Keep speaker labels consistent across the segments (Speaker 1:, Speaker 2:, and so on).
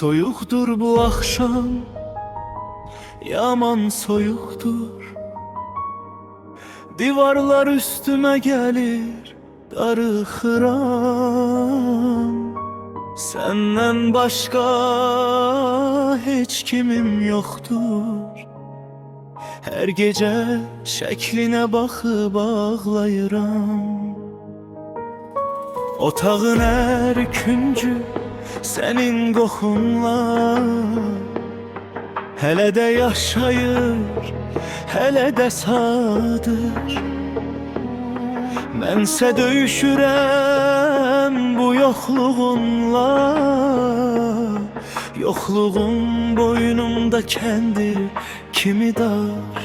Speaker 1: Soyuktur bu akşam, yaman soyuktur. Divarlar üstüme gelir, darıxıram. Senden başka hiç kimim yoktur. Her gece şekline bakıp ağlayıram. Otağın her küncü senin qoxunla, hele de yaşayır, hele de sadır. Mənsə döyüşürəm bu yoxluğunla. Yoxluğun boynumda kəndir kimi dar.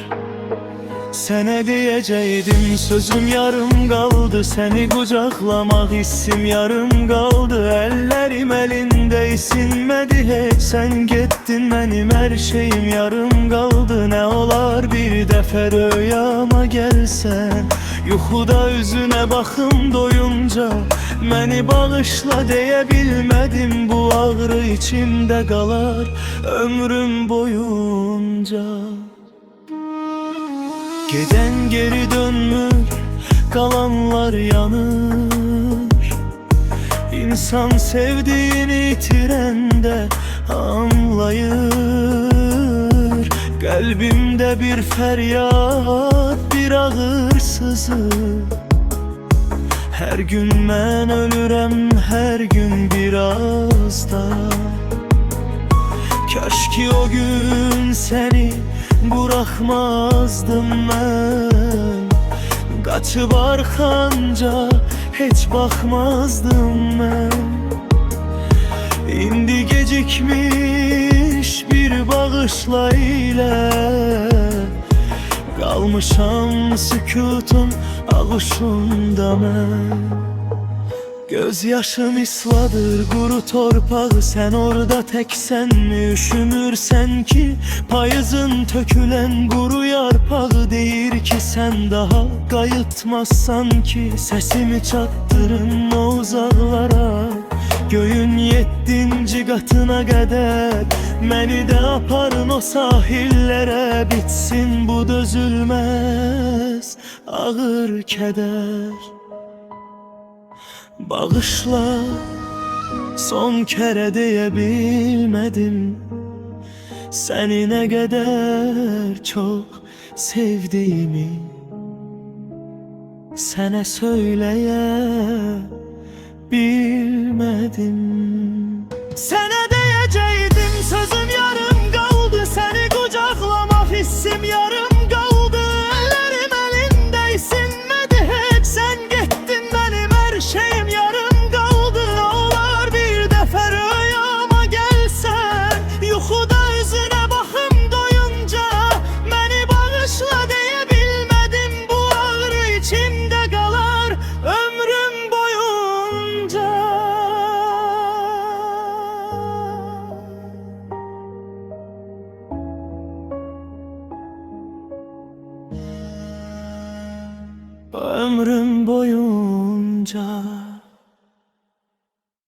Speaker 1: Sənə deyəcəydim sözüm yarım qaldı. Səni qucaqlamaq hissim yarım qaldı. Əllərim əlində isinmədi heç. Sən getdin, mənim hər şeyim yarım qaldı. Nə olar bir dəfə röyama gəlsən, yuxuda üzünə baxım doyunca. Məni bağışla deyə bilmədim, bu ağrı içimdə qalar ömrüm boyunca. Geden geri dönmür, kalanlar yanır. İnsan sevdiğini itirende anlayır. Kalbimde bir feryat, bir ağır sızı. Her gün ben ölürem, her gün biraz da. Kaş ki o gün seni bırakmazdım ben. Kaçıp arkanca hiç bakmazdım ben. İndi gecikmiş bir bağışla ile kalmışam sükutun ağuşunda ben. Gözyaşım isladır quru torpağı. Sen orada teksen mi üşümürsen ki? Payızın tökülen quru yarpağı deyir ki sen daha qayıtmazsan ki. Sesimi çatdırın o uzaqlara, göyün 7. qatına qədər. Məni də aparın o sahillere, bitsin bu dözülmez ağır keder. Bağışla, son kere diyebilmedim. Seni ne kadar çok sevdiğimi sana söyleyebilmedim. Sana